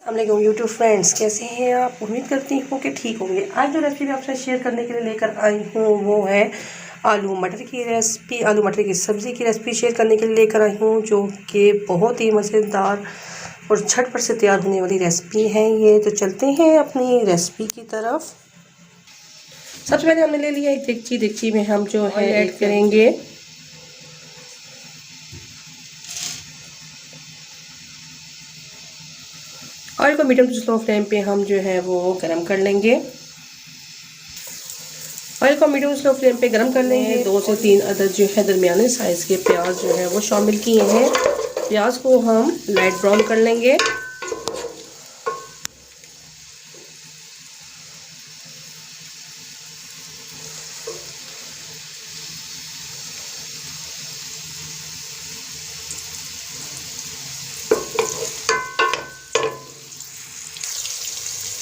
अस्सलाम YouTube friends, कैसे हैं आप? उम्मीद करती हूँ कि ठीक होंगे। आज जो रेसिपी आपसे शेयर करने के लिए लेकर आई हूँ वो है आलू मटर की रेसिपी। आलू मटर की सब्ज़ी की रेसिपी शेयर करने के लिए लेकर आई हूँ, जो कि बहुत ही मज़ेदार और झटपट से तैयार होने वाली रेसिपी है ये। तो चलते हैं अपनी रेसिपी की तरफ। सबसे पहले हमने ले लिया एक डेगची में हम जो है ऐड करेंगे ऑयल को मीडियम टू स्लो फ्लेम पे हम जो है वो गरम कर लेंगे। ऑयल को मीडियम स्लो फ्लेम पे गरम कर लेंगे। 2 से 3 अदद जो है दरमियाने साइज़ के प्याज जो है वो शामिल किए हैं। प्याज को हम लाइट ब्राउन कर लेंगे।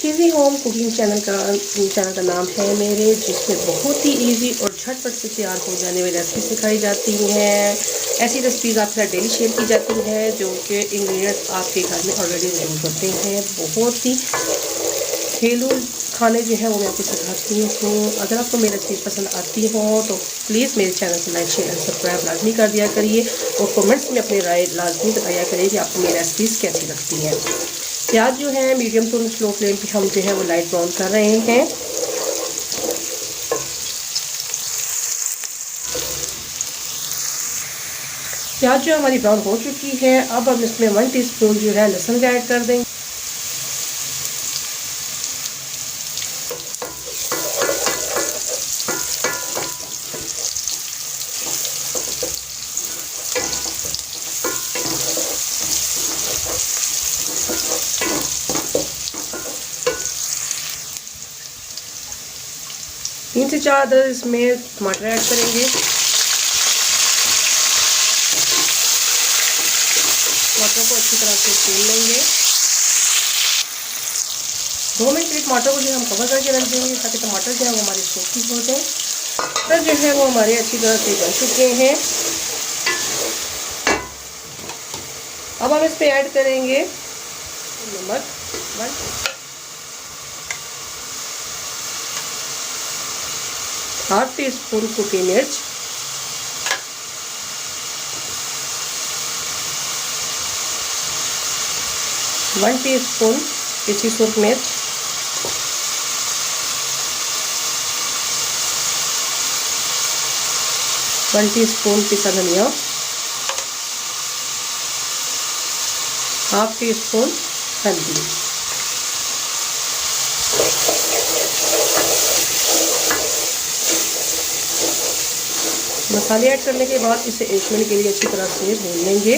इजी होम कुकिंग चैनल का नाम है मेरे, जिसमें बहुत ही इजी और झटपट से तैयार हो जाने वाली रेसिपी सिखाई जाती हैं। ऐसी रेसिपीज़ आपके साथ डेली शेयर की जाती हैं जो कि इंग्रेडिएंट्स आपके घर में ऑलरेडी यूज होते हैं। बहुत ही घरेलू खाने जो है वो मैं आपको सिखाती हूँ। अगर आपको मेरी रेसिपी पसंद आती हो तो प्लीज़ मेरे चैनल को लाइक शेयर एंड सब्सक्राइब लाजमी कर दिया करिए और कमेंट्स में अपनी राय लाजमी बताया करिए कि आपको मेरी रेसिपीज़ कैसी लगती हैं। प्याज जो है मीडियम टू स्लो फ्लेम पे हम जो है वो लाइट ब्राउन कर रहे हैं। प्याज जो हमारी ब्राउन हो चुकी है, अब हम इसमें 1 टीस्पून जो है लहसुन का ऐड कर देंगे। तीन से 4 अदद इसमें टमाटर ऐड करेंगे। टमाटर को अच्छी तरह से छील लेंगे। 2 मिनट के लिए टमाटर को जो हम कवर करके रख देंगे ताकि टमाटर जो है वो हमारे सॉफ्ट हो जाए। टमाटर जो है वो हमारे अच्छी तरह से बन चुके हैं। अब हम इस पे ऐड करेंगे नमक, हाफ टी स्पून सूखी मिर्च, वन टीस्पून पिसी सूख मिर्च, वन टीस्पून पिसा धनिया, हाफ टी स्पून हल्दी। मसाले ऐड करने के बाद इसे 1 मिनट के लिए अच्छी तरह से भून लेंगे।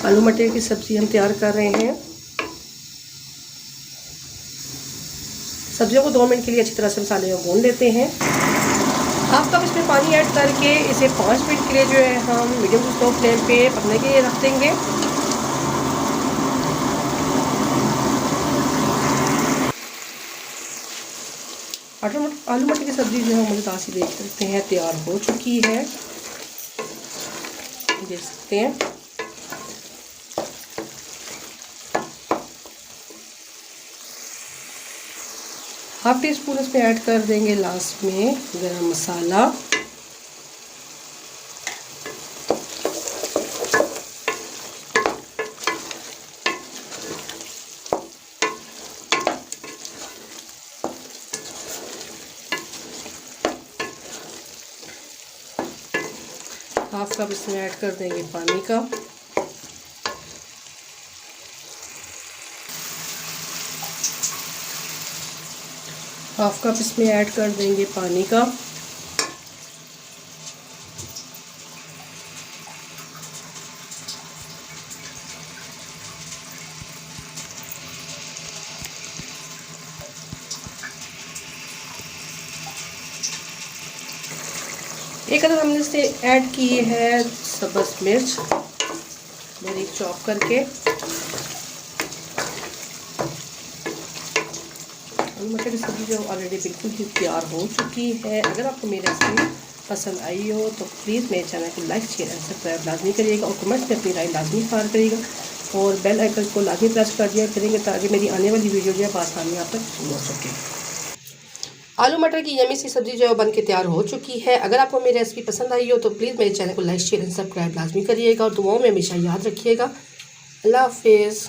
आलू मटर की सब्ज़ी हम तैयार कर रहे हैं। सब्जियों को 2 मिनट के लिए अच्छी तरह से मसाले में भून लेते हैं। हाफ कप इसमें पानी ऐड करके इसे 5 मिनट के लिए जो है हम मीडियम टू स्लो फ्लेम पे पकने के लिए रख देंगे। आलू मटर की सब्ज़ी जो है मज़ेदार सी देख सकते हैं तैयार हो चुकी है, देख सकते हैं। हाफ टी स्पून इसमें ऐड कर देंगे लास्ट में गरम मसाला, हाफ कप इसमें ऐड कर देंगे पानी का। हाफ कप इसमें ऐड कर देंगे पानी का। एक अदद हमने इससे ऐड की है सब्ज़ मिर्च बारीक चॉप करके। आलू मटर की सब्ज़ी जो ऑलरेडी बिल्कुल ही तैयार हो चुकी है। अगर आपको मेरी रेसिपी पसंद आई हो तो प्लीज़ मेरे चैनल को लाइक शेयर एंड सब्सक्राइब लाजमी करिएगा और कमेंट्स में अपनी राय लाजमी फार करिएगा और बेल आइकन को लाजमी प्रेस कर दिया करेंगे ताकि मेरी आने वाली वीडियो जो है आसानी आप तक पहुँच सके। आलू मटर की यमी सी सब्ज़ी जो है बन के तैयार हो चुकी है। अगर आपको मेरी रेसिपी पसंद आई हो तो प्लीज़ मेरे चैनल को लाइक शेयर एंड सब्सक्राइब लाजमी करिएगा और दुआओं में हमेशा याद रखिएगा। अल्लाह हाफिज़।